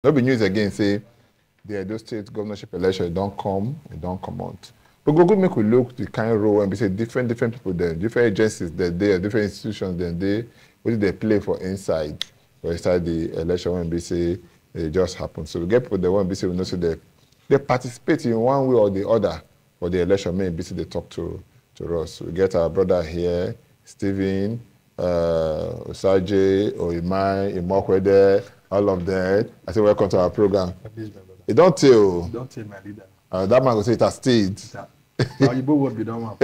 No be news again, say the Edo State governorship election, it don't come out. But go good make we look the kind of role and be say different people there, different agencies that there, different institutions then they what did they play for inside the election when we say it just happened. So we get people that want to be say we know say they participate in one way or the other for the election, maybe they talk to us. We get our brother here, Stephen, Osaje, Oimai, Imokwede, all of that. I say welcome to our program. It don't tell. Don't tell my leader. That man will say it has stayed. Now you both would be done.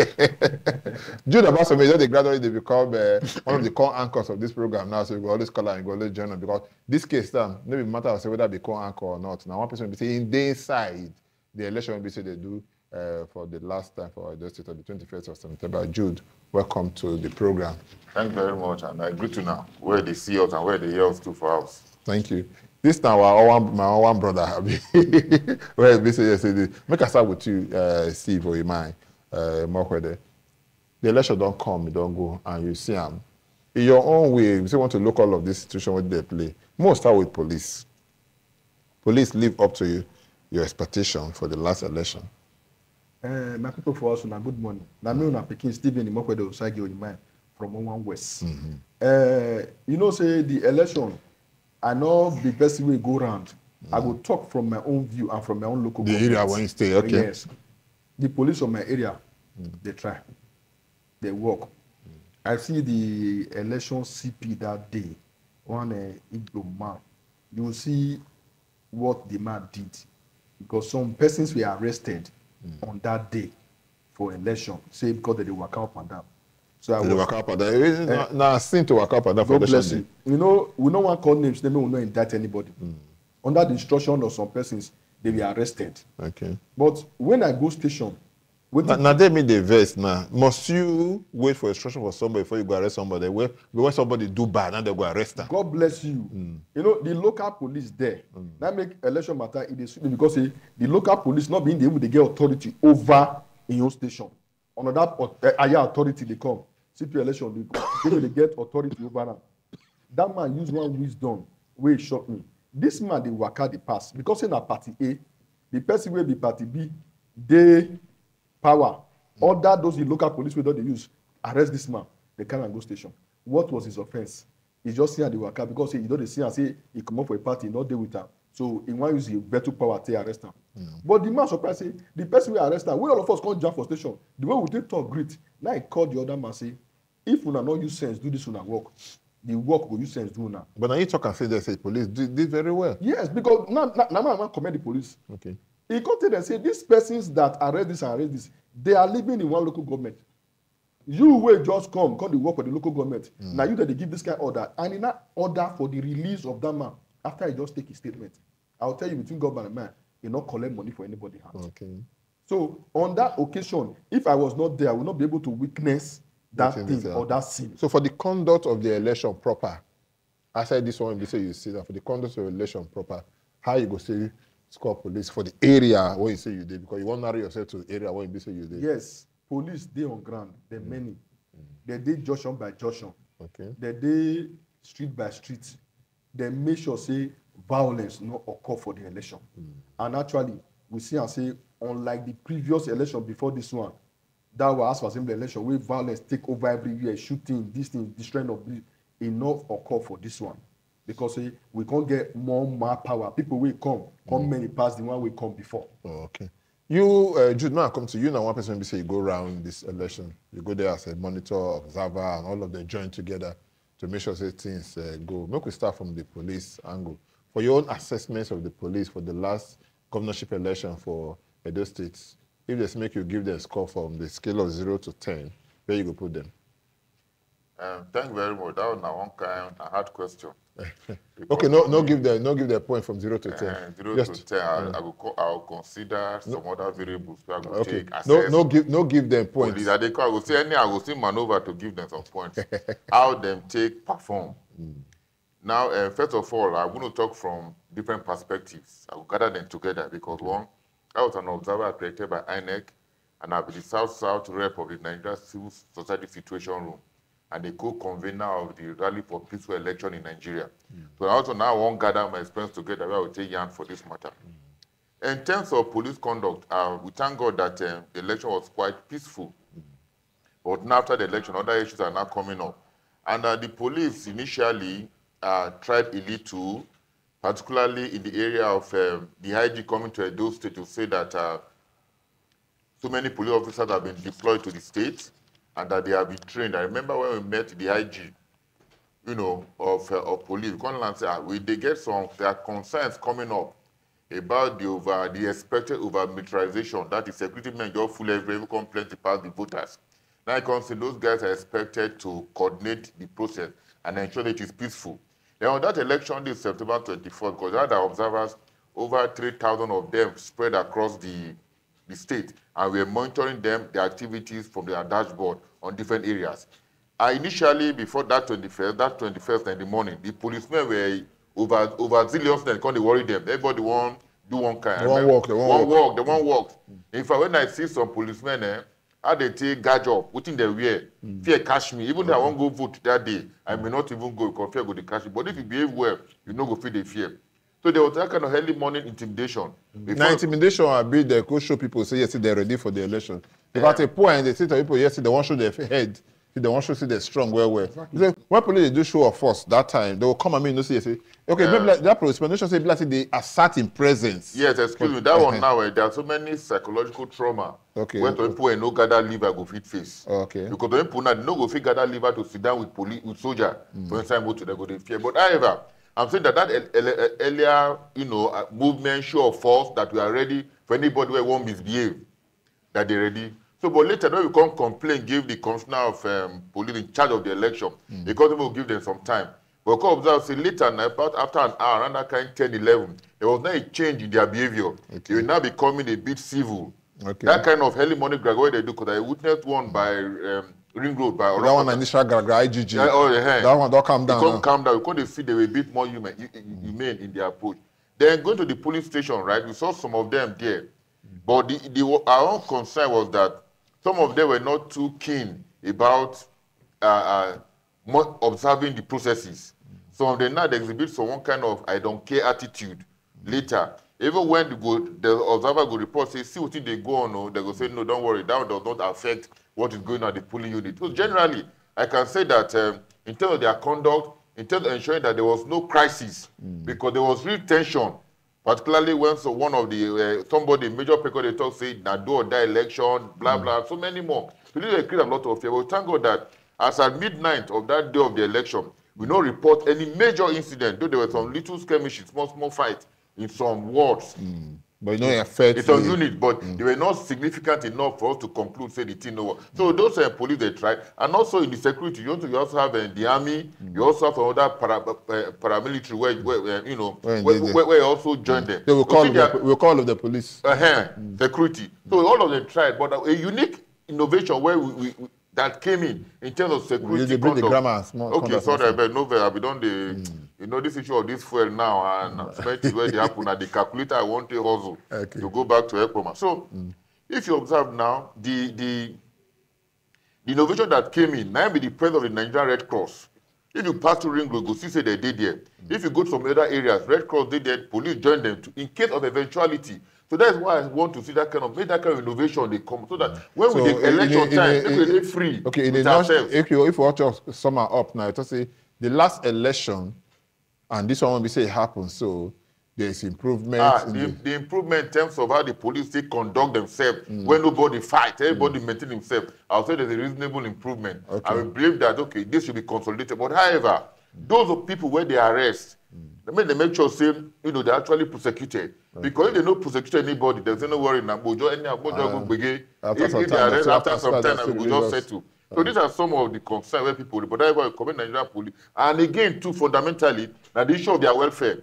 Jude about some they gradually they become one of the core anchors of this program now. So we go always call and go always join them because this case maybe matter of say whether they core anchor or not. Now one person will be saying they inside the election will be say they do for the last time for the state of the 21st of September. Jude, welcome to the program. Thank you very much, and I agree to now where they see us and where they hear us too for us. Thank you. This now my one brother where we say yesterday. Make us start with you, Steve or Imai, Mokwede. The election don't come, it don't go, and you see them. In your own way, you say want to look all of this situation what they play. Most start with police. Police live up to your expectation for the last election. My people for us, good morning. Now me una picking Stephen Mokwede Osagi Imai from One West. You know, say the election. I know the best way go round. I will talk from my own view and from my own local government. The area where you stay, okay. Yes. The police of my area, they try. They work. I see the election CP that day, one Igbo man. You will see what the man did. Because some persons were arrested on that day for election, say because they work out and down. So I work up at that. Now, seem to work up at that for election. You know, we don't want to call names. They will not indict anybody. Under the instruction of some persons, they were arrested. Okay. But when I go station, now they mean the verse now. Must you wait for instruction for somebody before you go arrest somebody? When somebody do bad, now they go arrest them. God bless you. You know, the local police there, that make election matter in the city because the local police not being able to get authority over in your station. On that higher authority they come. CP election, they get authority over them. That man use one wisdom where he shocked me. This man, they work out the pass. Because in a party A, the person will be party B, they power. Other those the local police where they use, arrest this man, they can't go station. What was his offense? He just see how they work out because he don't see and say he come up for a party, not deal with them. So he want use the veto power to arrest him. But the man surprised say, the person will arrest him. We all of us come jump for station. The way we take talk great. Now he called the other man say, if una not use sense, do this una work. The work will use sense do now. But now you talk and say they say police did very well. Yes, because now I want to commend the police. Okay. He come to them and say these persons that arrest this and arrest this, they are living in one local government. You will just come to work for the local government. Now you that they give this guy order, and in that order for the release of that man after he just take his statement. I'll tell you between government and man, he not collect money for anybody hand. Okay. So on that occasion, if I was not there, I would not be able to witness that thing or that scene. So for the conduct of the election proper, I said this one, you say you see that for the conduct of the election proper, how you go say score police for the area where you say you did, because you won't narrow yourself to the area where you say you did. Yes, police they on ground, they're many. They did junction by junction. Okay. They did street by street. They make sure say violence not occur for the election. And actually, we see and say, unlike the previous election before this one, that was for assembly election where violence take over everywhere, shooting, this thing, this trend of enough occur for this one. Because we can't get more power. People will come many past the one will come before. Oh, okay. You, Jude, now I come to you now. One person will say you go around this election. You go there as a monitor, observer, and all of them join together to make sure that things go. Maybe we start from the police angle. For your own assessments of the police for the last governorship election for Edo State, if they make you give them a score from the scale of 0 to 10, where you go put them? Thank you very much. That was one kind of hard question. Okay, no give the point from 0 to 10. 0 to 10, I'll consider some other variables. I will take assess. No give them points. I will say I will still maneuver to give them some points. How them take perform. Now, first of all, I'm going to talk from different perspectives. I will gather them together because one, I was an observer created by INEC, and I'll be the South-South rep of the Nigeria Civil Society Situation Room. and the co-convener of the Rally for Peaceful Election in Nigeria. So I also now want to gather my experience together where I will take yarn for this matter. In terms of police conduct, we thank God that the election was quite peaceful. But now after the election, other issues are now coming up. And the police initially tried a little, particularly in the area of the NAIJA coming to Edo State to say that so many police officers have been deployed to the state and that they have been trained. I remember when we met the IG, of police, they get there are concerns coming up about the expected over-militarization, that the security men just full every complaint to pass the voters. Now you can see those guys are expected to coordinate the process and ensure that it is peaceful. Then on that election day, September 24th, because other observers, over 3,000 of them spread across the state, and we are monitoring them, their activities from their dashboard on different areas. Initially, before that 21st in the morning, the policemen were overzealous, then they worry them. Everybody want do one kind. They won't walk. In fact, when I see some policemen, how they take gadget up, within their wear, fear catch me. Even though I won't go vote that day, I may not even go because fear go to catch me. But if you behave well, you know go feel the fear. So there was that kind of early morning intimidation. Now intimidation will be they could show people say yes, they're ready for the election. If at a point they say to people yes, they want to show their head, they want to see they're strong well. Exactly. When police do show of force that time, they will come at me and say, okay, maybe like that policeman say they assert in presence. Yes, excuse me. That one now there are so many psychological trauma. Okay. When people no gather liver go fit face. Okay. Because when people no go fit gather liver to sit down with soldier. For instance, go to they go to fear. But however, I'm saying that earlier, movement, show of force, that we are ready for anybody who won't misbehave, that they're ready. So, but later, when we come complain, give the commissioner of police in charge of the election, because we will give them some time. But come observe, say later, about after an hour, around that kind 10, 11, there was not a change in their behavior. Okay. They were now becoming a bit civil. Okay. That kind of early morning grab, what they do, because I witnessed one by Ring Road. By that one initial IGG. Yeah, that one don't calm down. They calm down because they see they were a bit more humane in their approach. Then going to the police station, right? We saw some of them there, but our own concern was that some of them were not too keen about observing the processes. Some of them now they exhibit some one kind of I don't care attitude. Later, even when the observer go report, say, see what they go on, they go say, no, don't worry, that does not affect what is going on at the polling unit. So generally, I can say that in terms of their conduct, in terms of ensuring that there was no crisis, because there was real tension, particularly when one of the, somebody, major people, they talk, say, na do or die election, blah, blah, so many more. So this create a lot of fear. But thank God that as at midnight of that day of the election, we don't report any major incident, though there were some little skirmishes, small fights in some wards. But no affect it's on unit, but they were not significant enough for us to conclude, say the thing no. So those police they tried, and also in the security, you also have the army, you also have other paramilitary where you also join them. They will call of the police. Security. So all of them tried, but a unique innovation where we that came in terms of security. They bring the grammar small. Okay, sorry, but no, we don't this issue of this fuel now and where they happen at the calculator. I want to hustle to go back to Ekpoma. So, if you observe now, the innovation that came in, now be the president of the Nigerian Red Cross. If you pass through Ring Road, go see say they did there. If you go to some other areas, Red Cross did there, police join them in case of eventuality. So that's why I want to see that kind of innovation they come so that when we take election time, they free. Okay, if you watch us sum up now, just say the last election and this one when we say it happens, so there's improvement. The improvement in terms of how the police they conduct themselves when nobody fight, everybody maintain himself. I'll say there's a reasonable improvement. I will believe that this should be consolidated. But however, those of people where they arrest, they make sure say they're actually prosecuted. Because if they don't prosecute anybody, there's no worry now. After some time, we will just settle. So these are some of the concerns where people, but that's why we comment Nigerian police. And again, too, fundamentally, the issue of their welfare.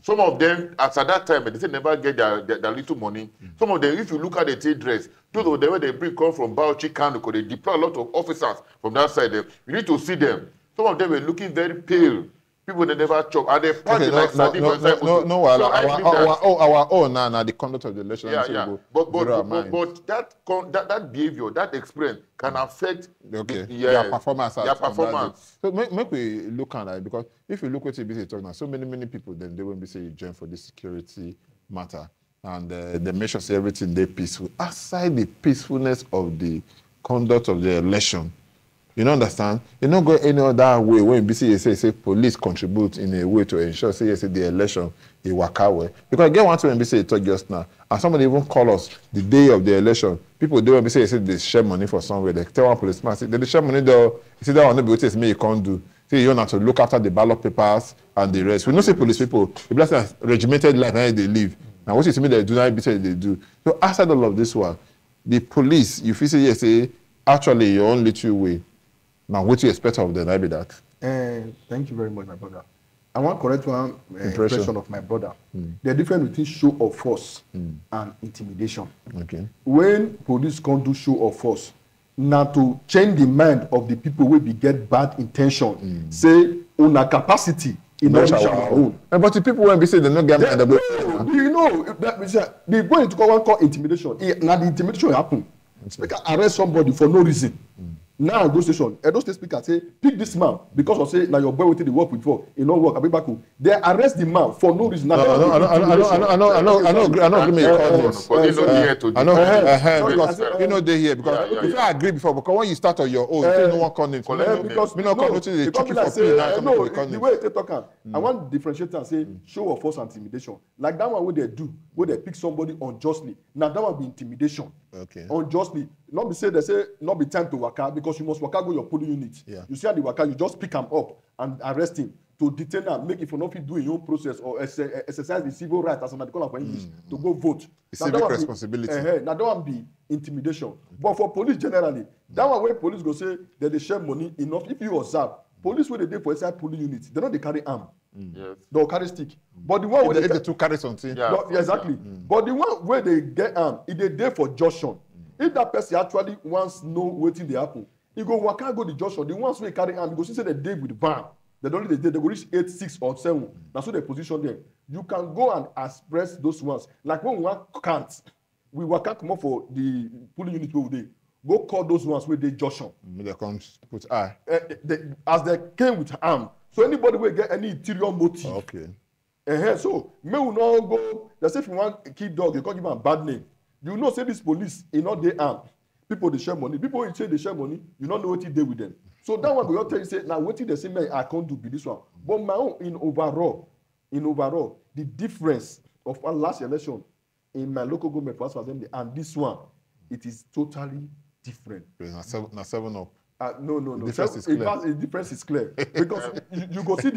Some of them, as at that time, they say never get their little money. Some of them, if you look at the trade dress, those of them where they bring come from Bauchi, Kano, because they deploy a lot of officers from that side. You need to see them. Some of them were looking very pale. People they never chop, and they punch Okay, it like sardine for inside motor. no, So I believe that. our own now the conduct of the election. Yeah. But that behavior, that experience can affect their performance. Their performance. So make we look at that, because if you look at TBC talk now, so many people then they won't be saying you join for this security matter, and they make sure say everything they peaceful. Aside the peacefulness of the conduct of the election, you don't understand? You don't go any other way when BC say police contribute in a way to ensure say the election is work out well. Because again, one thing when BC talk just now, and somebody even call us the day of the election, people they when BC say they share money for somewhere. They tell one policeman say they share money though. You see that one be say you can't do. See you don't have to look after the ballot papers and the rest. We know say police people, the blessing has regimented life and they live. Now what you see me they do now BC they do. So outside all of this one, the police, you feel say say actually your own little way. Now, what do you expect of them? I be that. Thank you very much, my brother. I want to correct one impression of my brother. The difference between show of force and intimidation. Okay. When police can't do show of force, now to change the mind of the people will be get bad intention. Say on a capacity in our own. But the people when we say they not get mad about. You know that the going to call intimidation. Now the intimidation happen. Speaker arrest somebody for no reason. Now go station, Edo State Speaker say pick this man because of say now your boy waiting the work before, he not work. Abibaku. They arrest the man for no reason. I know agree you know they here because if I agree before, because when you start on your own, you no one come in. Because me not come notice they check you for pay now. No, the way they talk, I want to differentiate and say show of force and intimidation. Like that one where they do, where they pick somebody unjustly. Now that one be intimidation. Okay. Unjustly. Not be say they say not be time to waka because you must waka go your polling unit. Yeah. You see how the waka, you just pick him up and arrest him to detain him, make it for not do your own process or exercise the civil right as they call it for English to go vote. The civic responsibility. Now that one be intimidation. But for police generally, that one where police go say that they share money enough. If you observe, police where they dey for inside polling units, they don't they carry arm. Yes. They'll carry stick. But the one where they two carry something. Yeah, exactly. But the one where they get arm, it they there for junction. If that person actually wants know waiting they happen, he go waka go the junction. The ones wey carry arm, you go see say they dey with van. They don't they go reach 8, 6, or 7. That's so they position them. You can go and express those ones. Like when we can't, we waka come up for the polling unit where they go call those ones where they junction. They come put eye. As they came with arm. So anybody will get any interior motive. Okay. So may we not go. They say if you want a kid dog, you can't give him a bad name. You know, say this police, you know they arm. People they share money. People say they share money. You don't know what they do with them. So that one will tell you say now what they say man I can't do be this one. But my own in overall, the difference of our last election in my local government for Assembly and this one, it is totally different. Now 7 up. No. The difference is clear. The difference is clear because you go see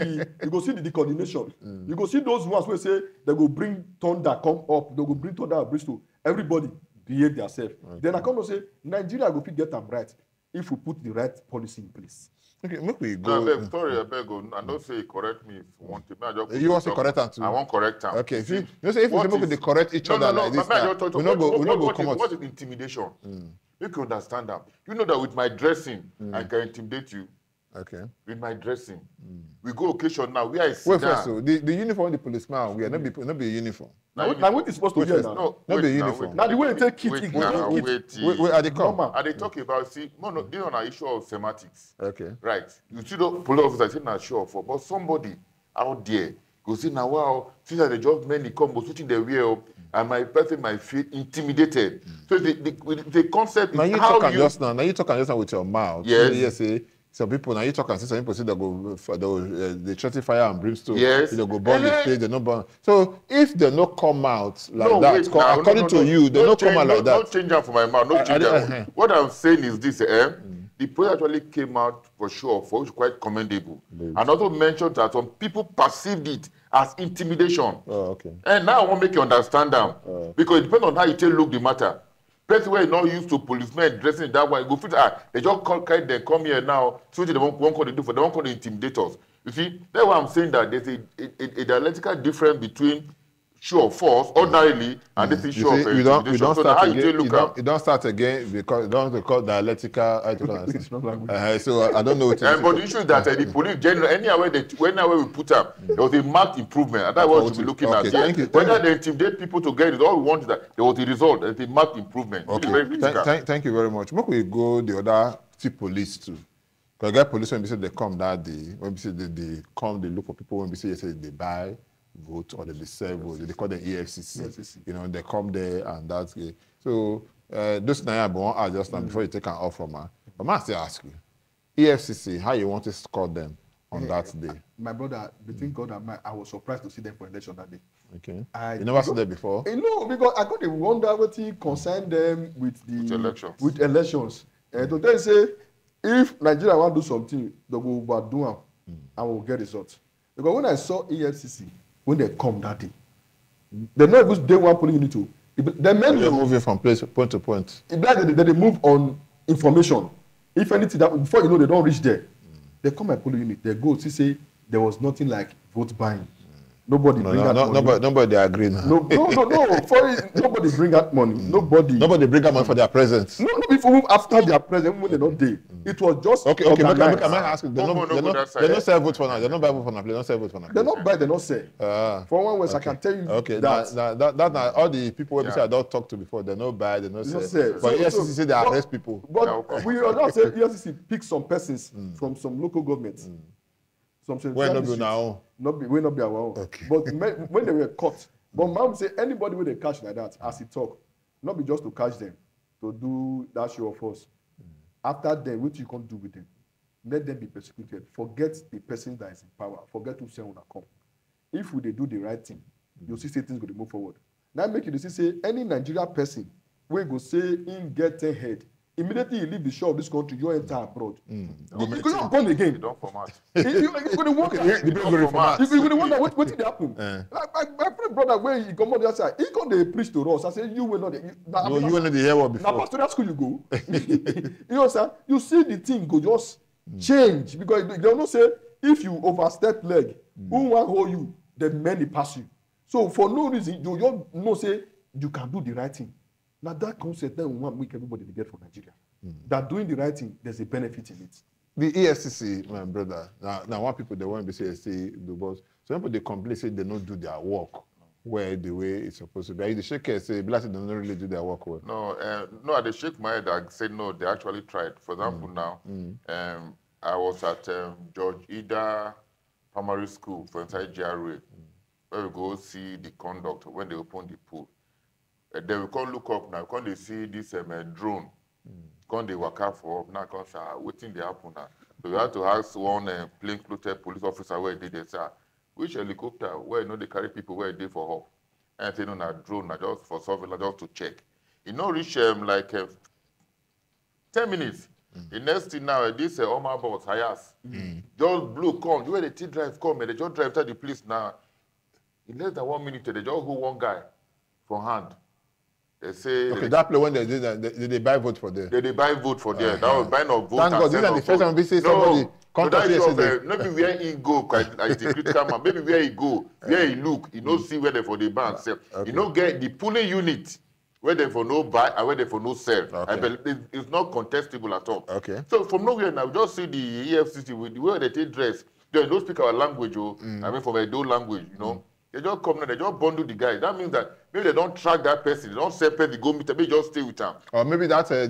the coordination. You go see those ones where say they go bring thunder come up. They go bring thunder at Bristol. Everybody behave themselves. Okay. Then I come to say Nigeria go fit get them right if we put the right policy in place. Okay, make we go. No, I beg. I don't say correct me if you want to. You want to correct them too? I want correct them. Okay, see, you say if we correct each other like this, we not go come out. What is intimidation? You can understand that. You know that with my dressing, I can intimidate you. Okay. With my dressing, we go occasion now. Where I sit Wait, down. first, so the uniform the policeman we are not be a uniform. Now what is supposed to be now? No, not be a uniform. Now the way they take kit, wait, are they come? Are they talking about this is on an issue of semantics? Okay. Right. You see the police officer saying not sure for, but somebody out there go say now wow, since the job many come, but switching their way up. And my person might feel intimidated. So the concept now is you how talk you... Now you talk just now with your mouth. Yes. Yes, say some people, now you talk and say some people say they threaten fire and brimstone. Yes. They go burn the place, they not burn. So if they not come out like that, according to you, they not come out like that. Don't change that for my mouth. Don't change that. What I'm saying is this, the police actually came out for sure, for which is quite commendable. And also mentioned that some people perceived it as intimidation. Oh, okay. And now I want to make you understand them. Because it depends on how you take look the matter. Person where you not used to policemen dressing that way, go fit, they just they come here now, so they won't call they do for, they won't call the intimidators. You see, that's why I'm saying that there's a dialectical difference between show of force ordinarily, and this is show of intimidation. So now how you look at you don't start again because you don't call dialectical. So I don't know what but the issue is that the police generally, whenever we put up, there was a marked improvement, and that's what we should be looking at. Thank you. Whether they intimidate people to get it, all we want is that there was a result, there's a marked improvement. Okay. Very critical. Thank you very much. Make we go the other police too. Because I get police when we say they come that day, when we say they come, they look for people, when we say they buy vote or they sell vote, they call them EFCC. You know, they come there and that's it. So those NAIJA won't ask just now before you take an off from her. But I still ask you, EFCC, how you want to score them on that day? My brother, between God and I was surprised to see them for election that day. Okay. You never saw them before? No, because I got to wonder what he concerned them with elections. To tell you, say, if Nigeria want to do something, they will overdo them and will get results. Because when I saw EFCC, when they come that day, they not even day one polling unit too. They're moving from point to point. It's like they move on information. If anything, that before you know they don't reach there, they come at polling unit. They go to say there was nothing like vote buying. Nobody bring out money. Nobody agree now. No. Nobody bring out money. Nobody bring out money for their presence. No, people after their presence when they not there. It was just okay. Can I ask you? They don't sell vote for now. They don't buy vote for now. They don't sell vote for now. They don't buy. They don't sell. For one way, I can tell you. Okay. That all the people we say I don't talk to before. They don't buy. They don't sell. But EFCC say they arrest people. But we are not saying EFCC pick some persons from some local governments. Where not be our own. We not be our own. Okay. But when they were caught, but mom say anybody when they catch like that, as he talk, not be just to catch them, to do that show of force. After them, what you can't do with them, let them be persecuted. Forget the person that is in power. Forget who say when come. If they do the right thing, you'll see say things going to move forward. Now make you see say any Nigeria person we go say in get ahead. Immediately you leave the shore of this country, you enter abroad. Because you're not born again. You don't format. You're going to wonder. You're going to wonder what did happen. My friend brother, when he come on the other side, he come to preach to us. I say, you will not. You will not hear what before. Now, pastoral school you go. You know, sir, you see the thing go just change. Because they don't say, if you overstep leg, who want hold you, then many pass you. So for no reason, you don't know, say, you can do the right thing. Now that concept then we want to make everybody to get from Nigeria. That doing the right thing, there's a benefit in it. The EFCC, my brother, now one people they want to say the boss. Some people they complain say they don't do their work where the way it's supposed to be. The shaker say blessed they don't really do their work well. No, they shake my head. I say no, they actually tried. For example, now I was at George Ida Primary School for inside GRA, where we go see the conduct when they open the pool. Then we can't look up now. Can't they see this drone? Can't they work out for up now? Can't say waiting they happen now. So we had to ask one plainclothes police officer where they say which helicopter where they carry people where they for help. And say no, na drone, na just for surveillance, just to check. You know, reach like 10 minutes. The next thing now, this Omar boss Hayas just blue come. Where the T drive come, and they just drive to the police now. In less than 1 minute, they just hold one guy for hand. They say okay, that play when they did that, they buy vote for there. They buy vote for there. That was buying of vote. Thank God, this is the first time we see somebody come to yesterday. Maybe where he go, like the critical man. Maybe where he go, where he look, you know, see where they for the buy and sell. You know, get the pooling unit where they for no buy and where they for no sell. I believe it's not contestable at all. Okay. So from nowhere now, we just see the EFCC with the way they take dress. They don't speak our language, I mean from a Edo language, you know. They just come now, they just bundle the guy. That means that maybe they don't track that person, they don't separate the go meter, maybe just stay with him. Or maybe that's a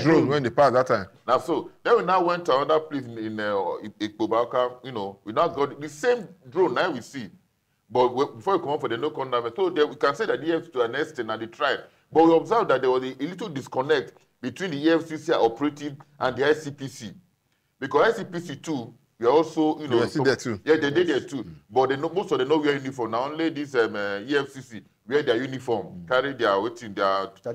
drone when they pass that time. Now so, then we now went to another place in Ikpobaka, you know, we now got the same drone now we see. But before we come up for the no contact, so we can say that the EFCC to an extent and they tried. But we observed that there was a little disconnect between the EFCC operative and the ICPC. Because ICPC too, we also, you know, they there too. Yeah, they did there too. But they know, most of them know wear uniform. Now only this EFCC wear their uniform, carry their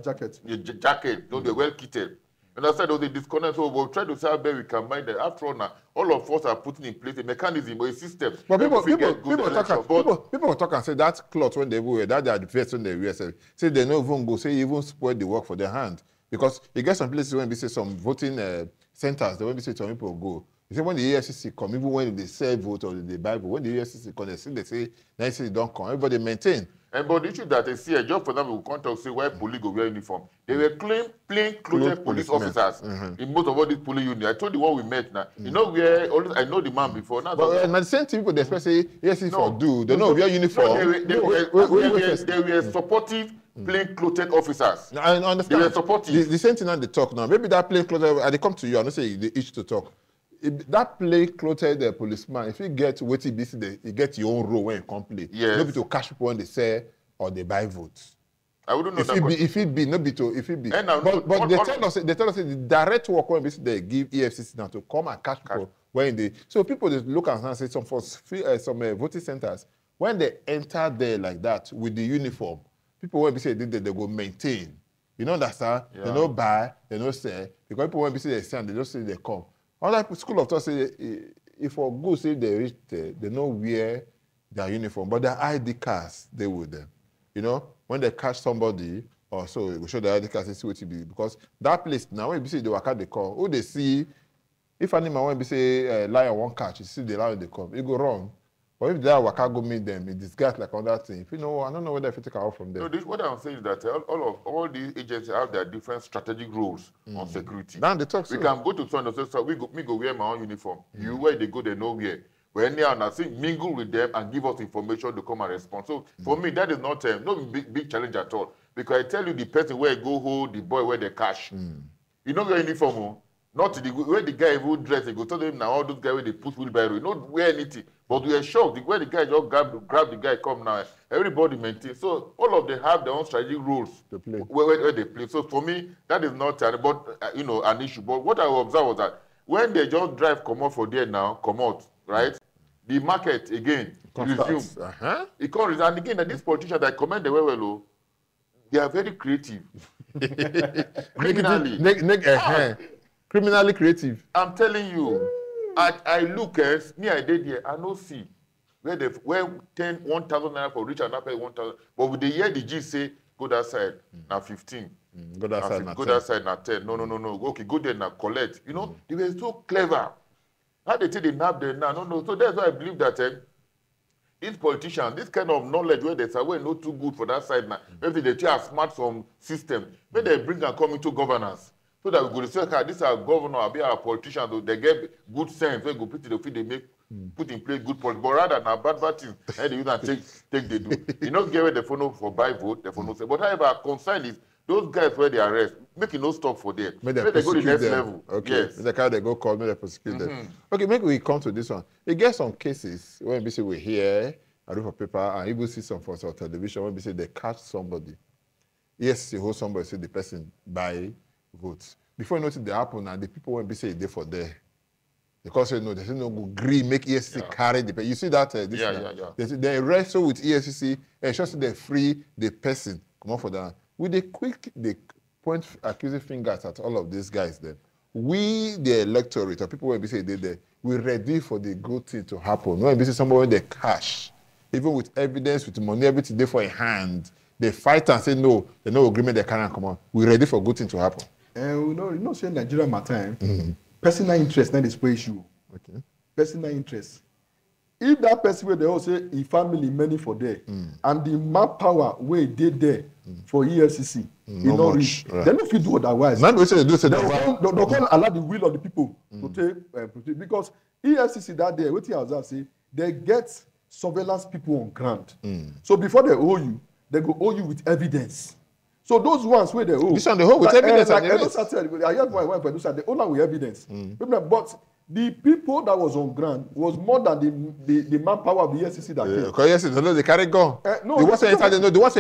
jacket. Jacket, no, they're well kitted. And I said, there was a disconnect. So we'll try to see how best we can mind that. After all, now all of us are putting in place a mechanism or a system. But people talk and say that cloth when they wear, that they are the first when they wear, say they don't even go, say even spoil the work for their hand. Because you get some places when we say some voting centers, they when we say some people go. You see, when the EFCC come, even when they sell vote or they buy vote, when the EFCC come, they say, now they don't come. Everybody maintain. And but the issue that they see, just for example, we can't talk say why police go wear uniform. They were plain clothed police officers in most of all these police units. I told you what we met now. You know where I know the man before. Now, but the same people they expect say yes, if for do they know wear uniform. They were supportive plain clothed officers. I understand. They were supportive. The same thing that they talk now. Maybe that plain clothed, and they come to you and they say they each to talk. If that plain clothed policeman, if you get waiting busy, you get your own role when you come play. Yes. Maybe to catch people when they say or they buy votes. I wouldn't know if it be but they tell us the direct work when they give EFCC now to come and catch people when they so people they look and say some voting centers when they enter there like that with the uniform, people when they go maintain. You know understand? Yeah. They don't buy, they don't sell because people when they stand, they just say they come. Other school of thought say if for good say they reach there, they know wear their uniform, but their ID cards they with them. You know, when they catch somebody or so, we show the ID cards and see what it be because that place now when you see the waka they come, who they see if animal when you say lion won't catch, you see the lion they come, you go wrong. But if that waka go meet them, it disguise like other thing. If you know, I don't know whether if you take out from there. No, what I'm saying is that all these agencies have their different strategic roles on security. Now they talk. We can go to someone and say, so me go wear my own uniform. You where they go, they know where. But anyhow, I think mingle with them and give us information to come and respond. So for me, that is not no big challenge at all. Because I tell you, the person where go hold the boy where they cash. You know your uniform, not the where the guy who dress. They go tell them now all those guys where they put wheelbarrow. You don't wear anything. But we are shocked where the guy just grab the guy come now. Everybody maintain. So all of them have their own strategic roles to play. Where they play. So for me, that is not an issue. But what I observed was that when they just drive come out for there now, come out, right? The market again resumes. It can't resume. And again, that these politicians that commend the well, they are very creative. Criminally. Criminally creative. I'm telling you. I look as me I did here, I no see where 1,000 naira for rich and not pay 1,000. But with the year the G say go that side now 15. Go that side now 10. Go that side now 10. No. Okay, go there now collect. You know, they were so clever. How they take the nap there now? No. So that's why I believe that these politicians, this kind of knowledge where they say we're not too good for that side now. Maybe they try to smart some system. Maybe they bring and come into governance. So that we go to say, this is our governor, our politicians, they get good sense. When go put in the field, they make put in place good policy. But rather than bad things, and they use and take they do. You know, get where the phone for buy vote, the phone say. But however, concern is those guys where they arrest, make it no stop for them. Make they go to the next level. Okay. Yes. The kind they go call, make they prosecute them. Okay, maybe we come to this one. You get some cases when we say we hear, I read for paper, and even see some for some television when we say they catch somebody. Yes, you hold somebody say the person buy votes. Before you notice they happen, and the people when be say they for there. Because you know they say no go agree, make EFCC carry the person. You see that They wrestle with EFCC and just they free the person. Come on for that. With the they point accusing fingers at all of these guys then. We the electorate or people when be say they there, we're ready for the good thing to happen. When we see somebody when they cash, even with evidence, with money, everything there for a hand, they fight and say no, there's no agreement they can't come on. We're ready for good thing to happen. You know, say Nigeria matter. Personal interest, not the issue. Okay. Personal interest. If that person where they all say he family money for there, and the manpower where they there for EFCC, you know, they don't feel do otherwise. Not what they do. They can't allow the will of the people to take because EFCC that day, what I was say, they get surveillance people on ground. So before they owe you, they go owe you with evidence. So those ones where they owe. This one they hold with evidence. I heard my wife do they owe with evidence. But the people that was on ground was more than the manpower of the EFCC that came. Because yes, they carry gun. No, the ones who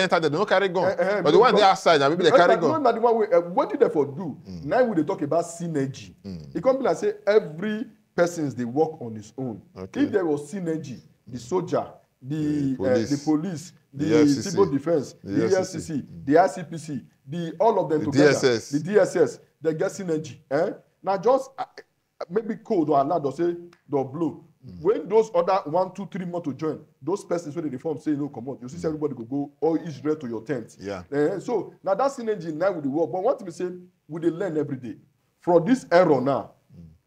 enter they don't carry gun. But the one they outside, maybe they carry gun. No, the one what did they for do? Now we they talk about synergy. It can't be like say every person they work on his own. Okay. If there was synergy, the soldier, the police, the civil defense, the EFCC, the ICPC, all of them together, the DSS, they get synergy. Now just maybe code or allowed or say they'll blow. When those other 1, 2, 3 more to join, those persons when they form say no, come on, you see everybody go all Israel to your tent. Yeah. So now that synergy now with the work. But what we say, we they learn every day. From this error now,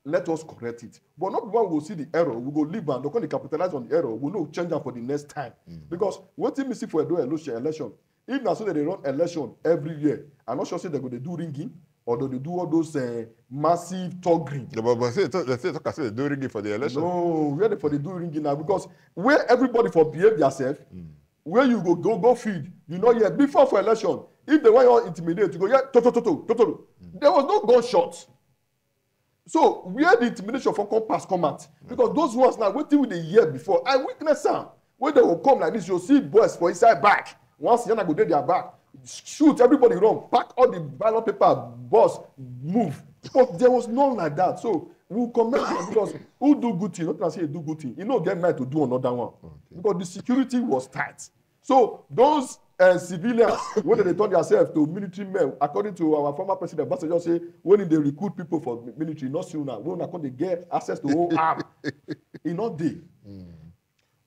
let us correct it. But not everyone will see the error, we go leave and they capitalize on the error, we no change that for the next time. Because what we see for Edo election, if na so that they run election every year, I'm not sure say they're going to do ringing or they do all those massive talking. Yeah, but say they do ringing for the election. No, where they for the do ringing now? Because where everybody for behave themselves, where you go feed, you know, yet before for election, if they want to intimidate, you go, yeah, total. There was no gunshot. So where the intimidation for come out? Because those ones now, waiting with the year before, I witness them. When they will come like this, you'll see boys for inside back. Once Yana go their back, shoot, everybody run, pack all the ballot paper, boss, move. But there was none like that. So we'll comment because who do good thing, not gonna say do good thing, you know, get mind to do another one. Okay. Because the security was tight. So those civilians, when they turn themselves to military men, according to our former president, Ambassador say, when they recruit people for military, not sooner, when they get access to whole arm, in not day.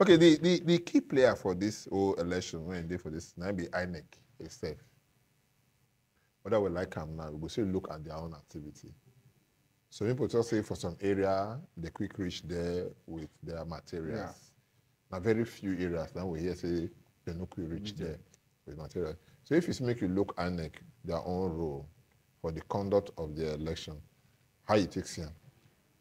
Okay, the key player for this whole election, when they for this, now be INEC itself. Whether we like them now, we will still look at their own activity. So people just say for some area, they quick reach there with their materials. Yeah. Now very few areas, now we hear say they no quick reach there with materials. So if it's make you look INEC, their own role for the conduct of the election, how you take it?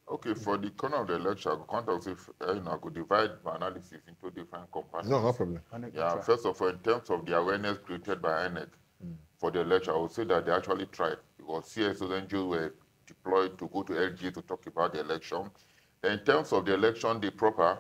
Okay, for the corner of the election, I could divide my analysis into different components. No problem. Yeah, first of all, in terms of the awareness created by INEC for the election, I would say that they actually tried. Because CSOs, NGOs were deployed to go to LGA to talk about the election. Then in terms of the election day proper,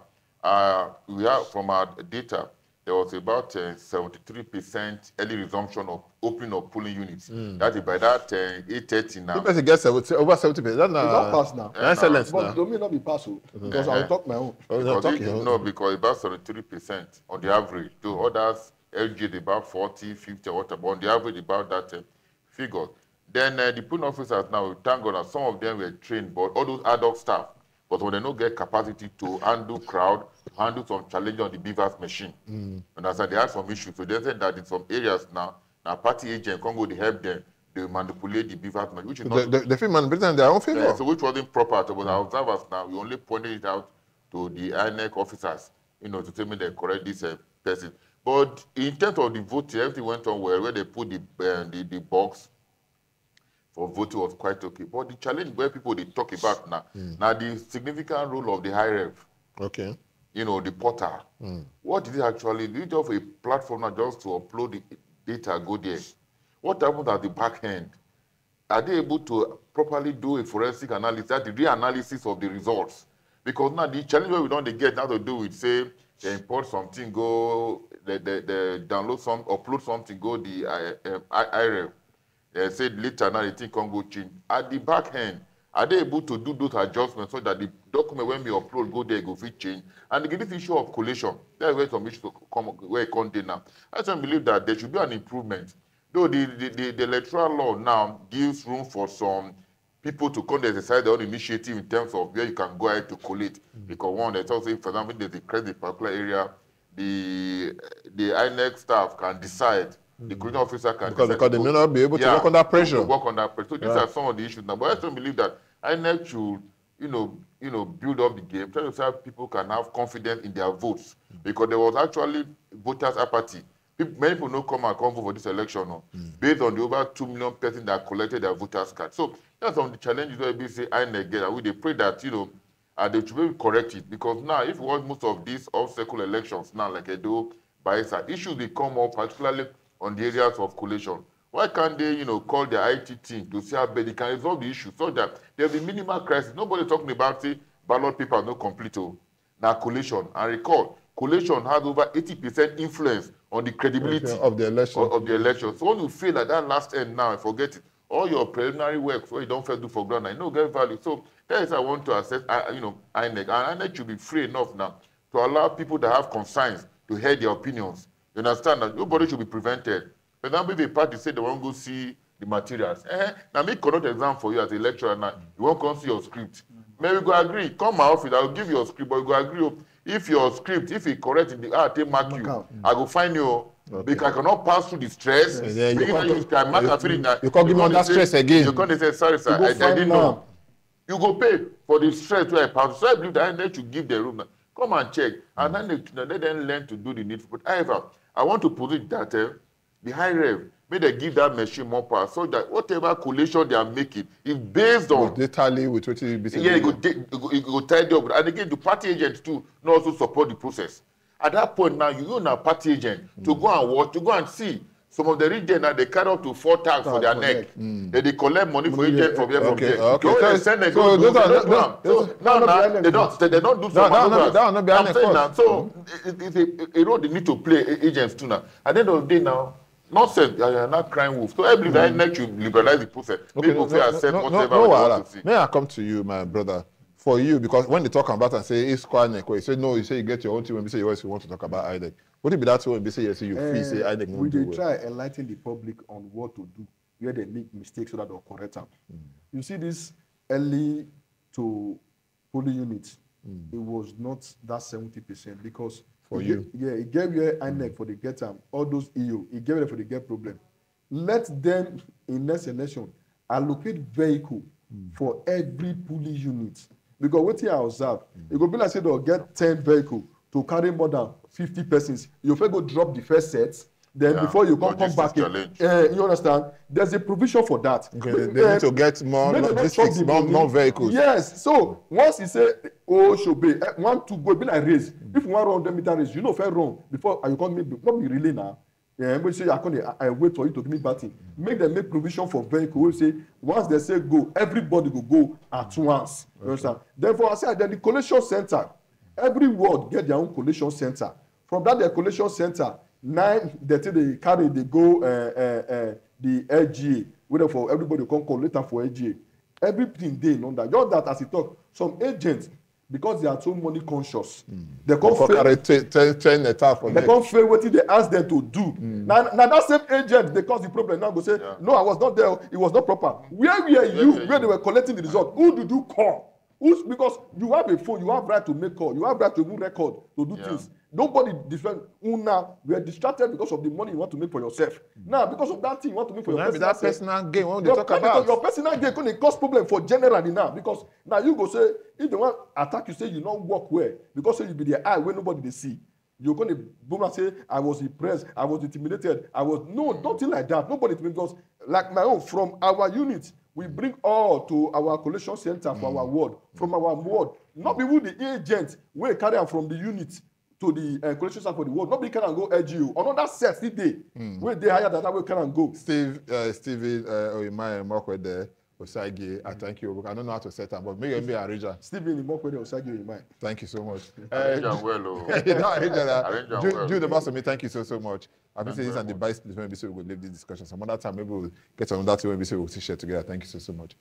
we have from our data, there was about 73% early resumption of opening of polling units. That is by that 8:30 now. If gets over 70%, that's not pass now. Excellent. But it may not be passed because I will talk my own. Because about 73% on the average. To others, LG about 40, 50, or whatever. On the average, about that figure. Then the polling officers now, thank God that some of them were trained, but all those ad hoc staff, but when they don't get capacity to handle crowd, to handle some challenge on the beavers machine. And as they had some issues, so they said that in some areas now party agent can go to help them, they manipulate the beavers machine, which is not... They feel manipulating in their own favor. Yeah, so which wasn't proper. But our observers now, we only pointed it out to the INEC officers, to tell me they correct this person. But in terms of the voting, everything went on well, where they put the box for voting was quite okay. But the challenge where people they talk about now the significant role of the high rev. Okay. The portal. What is it actually? Is it just a platform now just to upload the data, go there? What happens at the back end? Are they able to properly do a forensic analysis, the reanalysis of the results? Because now the challenge where we don't get now to do with, say, they import something, they download upload something, go the IREV. They said later now the thing can go change. At the back end, are they able to do those adjustments so that the document when we upload go there go fit change? And again, this issue of collation, that's where some issues come where it contain now. I just believe that there should be an improvement. Though the electoral law now gives room for some people to come and exercise their own initiative in terms of where you can go ahead to collate. Because one, there's also, for example, there's a credit in a particular area, the INEC staff can decide. The collation officer can because they may not be able to work under pressure. Work under pressure. So these are some of the issues now. But I still believe that INEC should, build up the game. Tell us how people can have confidence in their votes. Because there was actually voters' apathy. Many people don't come vote for this election based on the over 2 million persons that collected their voters' card. So that's some of the challenges where we say INEC get. And we pray that they should be corrected. Because now, if we want most of these off-cycle elections now, like Edo, Bayelsa, issues will come up, particularly on the areas of collation. Why can't they, call their IT team to see how they can resolve the issue so that there's a minimal crisis? Nobody talking about, say, ballot paper no complete. Now collation. And recall, collation has over 80% influence on the credibility of the election. So when you feel like that last end now, forget it. All your preliminary work, so you don't first do for ground, I know get value. So that is I want to assess, INEC. And INEC should be free enough now to allow people that have concerns to hear their opinions. You understand that nobody should be prevented. For example, if a party say they want to go see the materials, now me conduct exam for you as a lecturer now, you won't come see your script. Maybe we go agree, come my office, I'll give you a script, but you go agree. If your script, if it correct in the take mark you, I go find you. Because I cannot pass through the stress. You can't give me that stress again. You can't say, sorry, sir, I didn't know. You go pay for the stress where I pass. So I believe that NAIJA should give the room now. Come and check. And then they then learn to do the needful. But however, I want to posit that the high rev, may they give that machine more power so that whatever collation they are making is based on. They tally with what you be saying. Yeah, it go tidy up. And again, the party agents too not also support the process. At that point now, you own a party agent to go and watch, to go and see. Some of the region now they carry up to 4 tags for their neck. They collect money for agent from here from there. Okay. So they send they go do so now they don't do some maneuvers. I'm saying now, so it's a role they need to play agents too now. At the end of the day now, nonsense, you are not crying wolf. So I believe that NEC should liberalize the process. People say accept whatever they want to see. May I come to you, my brother? For you, because when they talk about and say it's quite NEC, you say no, you say you get your own team when you say you want to talk about INEC. Would it be that way when you say yes, you feel say INEC we do try enlighten the public on what to do, where they make mistakes so that they'll correct them. You see this early to polling units, it was not that 70% because for you. It gave you INEC for the get time, all those EU, it gave it for the get problem. Let them in next election allocate vehicle for every polling unit. Because what I observe, it will be like say they'll get 10 vehicles to carry more than 50 persons. You first go drop the first set, then before you come back in. You understand? There's a provision for that. Okay, they need to get more logistics, more vehicles. Yes. So once you say, oh, should be want to go, be like race. If you want to run 100-meter race, you know fair run before you can't not be really now. Yeah, we say I wait for you to give me batting. Make them make provision for vehicle. We say once they say go, everybody will go at once. You understand? Therefore, I say then the collation center. Every ward get their own collation center. From that, their collation center, 9 they carry they go the LGA. Whether for everybody can call later for LGA. Everything they know that. Just that as he talk, some agents because they are too money conscious, they can't fail. They can't fail what they ask them to do. Now that same agent they cause the problem. Now go say, no, I was not there. It was not proper. Where were you when they were collecting the result? Who did you call? Because you have a phone, you have right to make call, you have right to move record to do things. Nobody different. Now we are distracted because of the money you want to make for yourself. Now because of that thing you want to make for yourself. That personal gain. What they talk about? Your personal gain going to cause problem for generally now because now you go say if they want attack you say you don't work well because say you be the eye where nobody they see. You're going to boom and say I was impressed, I was intimidated, nothing like that. Nobody because like my own from our unit. We bring all to our collation center for our ward. From our ward, not be with the agent we carry them from the unit to the collection center for the ward. Not be can go LGU. Another set day where they hire that way can go. Steven Oyimai Mokwe there. Osagi, I thank you. I don't know how to set up, but maybe be a region. Stephen Imokwe Osagi Oyimai. Thank you so much. Jude the boss of me, thank you so much. I've been saying this and the vice place when we say we will leave this discussion. Some other time maybe we'll get some other thing when we say we'll share together. Thank you so much.